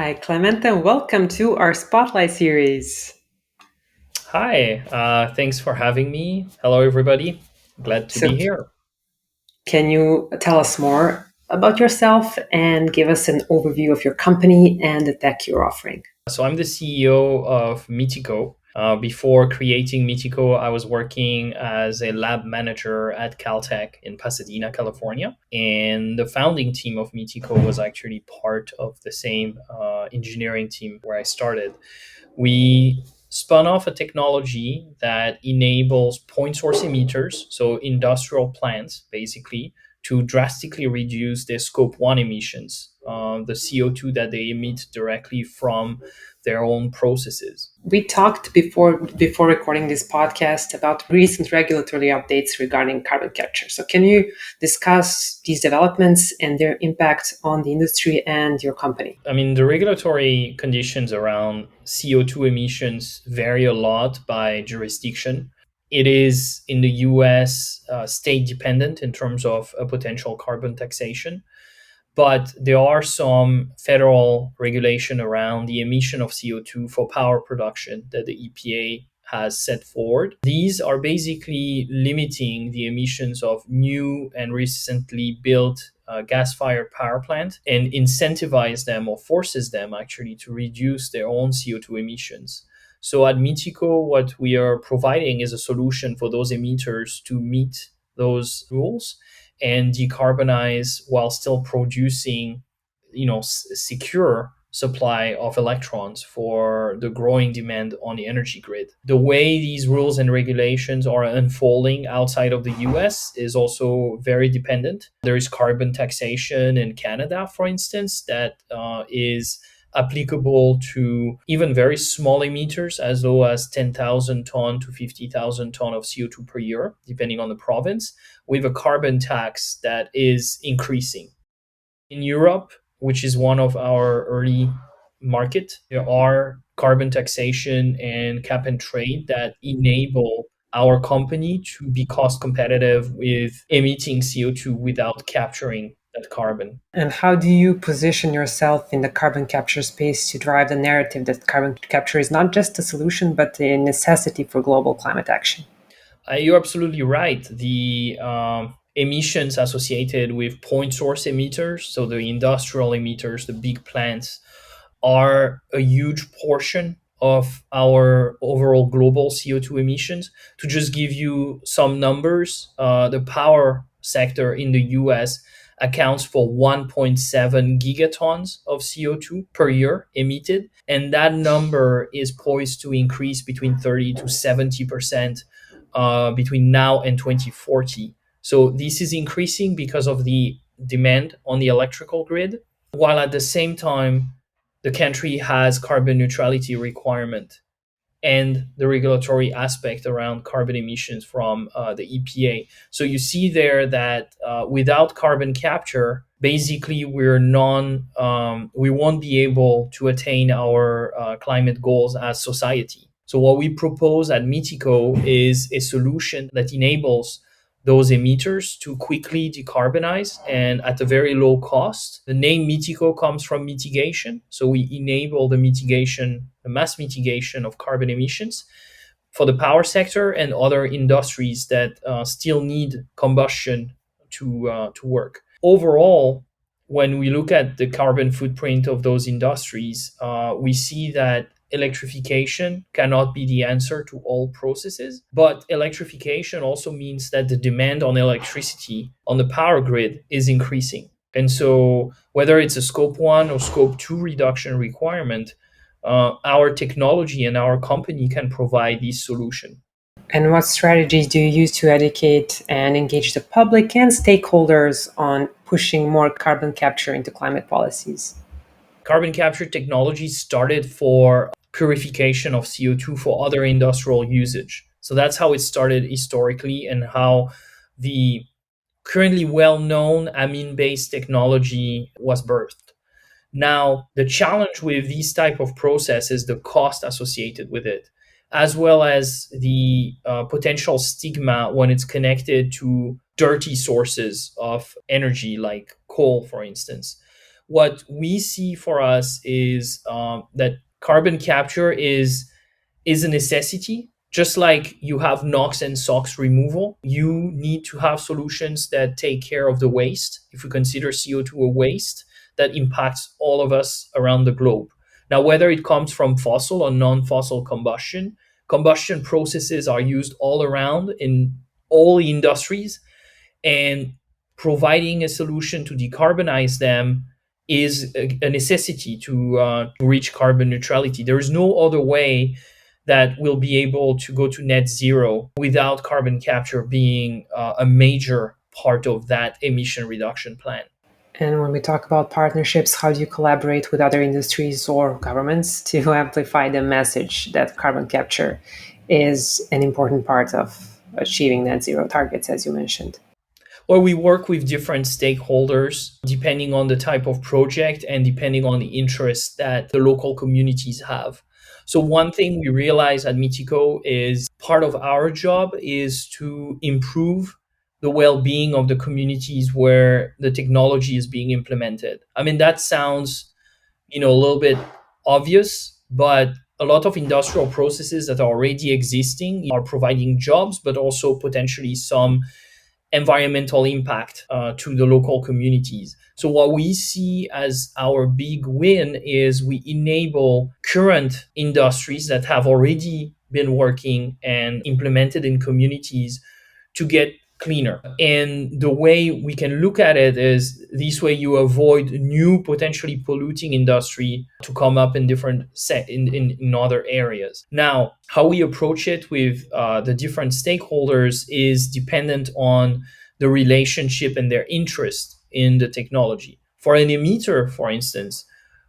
Hi, Clement, and welcome to our Spotlight Series. Hi, thanks for having me. Hello, everybody. Glad to So, be here. can you tell us more about yourself and give us an overview of your company and the tech you're offering? So, I'm the CEO of Mitico. Before creating Mitico, I was working as a lab manager at Caltech in Pasadena, California. And the founding team of Mitico was actually part of the same engineering team where I started. We spun off a technology that enables point source emitters, so industrial plants basically, to drastically reduce their scope 1 emissions, the CO2 that they emit directly from their own processes. We talked before recording this podcast about recent regulatory updates regarding carbon capture. So, can you discuss these developments and their impact on the industry and your company? I mean, the regulatory conditions around CO2 emissions vary a lot by jurisdiction. It is in the US state dependent in terms of a potential carbon taxation, but there are some federal regulation around the emission of CO2 for power production that the EPA has set forward. These are basically limiting the emissions of new and recently built gas-fired power plant and incentivize them or forces them actually to reduce their own CO2 emissions. So at Mitico, what we are providing is a solution for those emitters to meet those rules and decarbonize while still producing, secure supply of electrons for the growing demand on the energy grid. The way these rules and regulations are unfolding outside of the US is also very dependent. There is carbon taxation in Canada, for instance, that is applicable to even very small emitters as low as 10,000 ton to 50,000 ton of CO2 per year, depending on the province, with a carbon tax that is increasing. In Europe, which is one of our early market, there are carbon taxation and cap and trade that enable our company to be cost competitive with emitting CO2 without capturing that carbon. And how do you position yourself in the carbon capture space to drive the narrative that carbon capture is not just a solution, but a necessity for global climate action? You're absolutely right. The emissions associated with point source emitters, so the industrial emitters, the big plants, are a huge portion of our overall global CO2 emissions. To just give you some numbers, the power sector in the US accounts for 1.7 gigatons of CO2 per year emitted. And that number is poised to increase between 30 to 70% between now and 2040. So this is increasing because of the demand on the electrical grid, while at the same time, the country has carbon neutrality requirement and the regulatory aspect around carbon emissions from the EPA. So you see there that without carbon capture, basically we won't be able to attain our climate goals as society. So what we propose at Mitico is a solution that enables those emitters to quickly decarbonize and at a very low cost. The name Mitico comes from mitigation. So we enable the mass mitigation of carbon emissions for the power sector and other industries that still need combustion to work. Overall, when we look at the carbon footprint of those industries, we see that electrification cannot be the answer to all processes, but electrification also means that the demand on electricity on the power grid is increasing. And so, whether it's a scope 1 or scope 2 reduction requirement, our technology and our company can provide this solution. And what strategies do you use to educate and engage the public and stakeholders on pushing more carbon capture into climate policies? Carbon capture technology started for purification of CO2 for other industrial usage. So that's how it started historically and how the currently well-known amine-based technology was birthed. Now, the challenge with these type of process is the cost associated with it, as well as the potential stigma when it's connected to dirty sources of energy like coal, for instance. what we see for us is that carbon capture is a necessity. Just like you have NOx and SOx removal, you need to have solutions that take care of the waste. If we consider CO2 a waste, that impacts all of us around the globe. Now, whether it comes from fossil or non fossil combustion processes are used all around in all industries, and providing a solution to decarbonize them is a necessity to reach carbon neutrality. There is no other way that we'll be able to go to net zero without carbon capture being a major part of that emission reduction plan. And when we talk about partnerships, how do you collaborate with other industries or governments to amplify the message that carbon capture is an important part of achieving net zero targets, as you mentioned? Well, we work with different stakeholders depending on the type of project and depending on the interests that the local communities have. So one thing we realize at Mitico is part of our job is to improve the well-being of the communities where the technology is being implemented. I mean, that sounds, a little bit obvious, but a lot of industrial processes that are already existing are providing jobs, but also potentially some environmental impact to the local communities. So what we see as our big win is we enable current industries that have already been working and implemented in communities to get cleaner. And the way we can look at it is this way you avoid new potentially polluting industry to come up in different in other areas. Now, how we approach it with the different stakeholders is dependent on the relationship and their interest in the technology. For an emitter, for instance,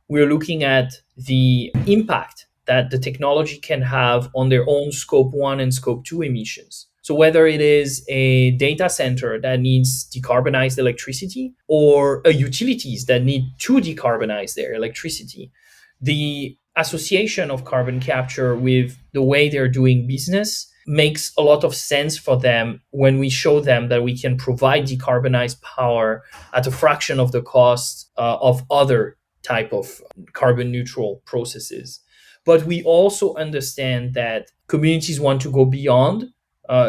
we're looking at the impact that the technology can have on their own scope 1 and scope 2 emissions. So whether it is a data center that needs decarbonized electricity or a utilities that need to decarbonize their electricity, the association of carbon capture with the way they're doing business makes a lot of sense for them when we show them that we can provide decarbonized power at a fraction of the cost of other type of carbon neutral processes. But we also understand that communities want to go beyond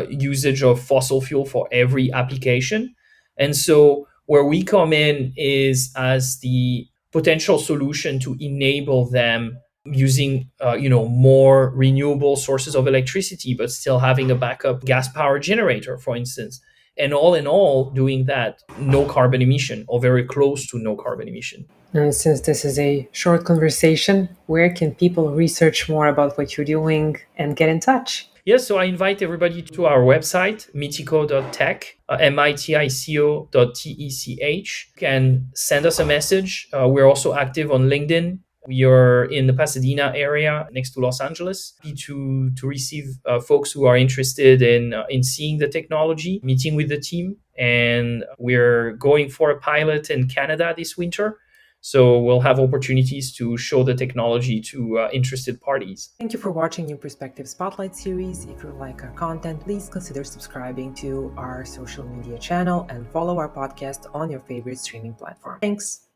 usage of fossil fuel for every application. And so where we come in is as the potential solution to enable them using more renewable sources of electricity, but still having a backup gas power generator, for instance. And all in all, doing that, no carbon emission or very close to no carbon emission. And since this is a short conversation, where can people research more about what you're doing and get in touch? Yes, so I invite everybody to our website, mitico.tech, mitico.tech. You can send us a message. We're also active on LinkedIn. We are in the Pasadena area next to Los Angeles. To receive folks who are interested in seeing the technology, meeting with the team. And we're going for a pilot in Canada this winter. So we'll have opportunities to show the technology to interested parties. Thank you for watching New Perspective Spotlight Series. If you like our content, please consider subscribing to our social media channel and follow our podcast on your favorite streaming platform. Thanks.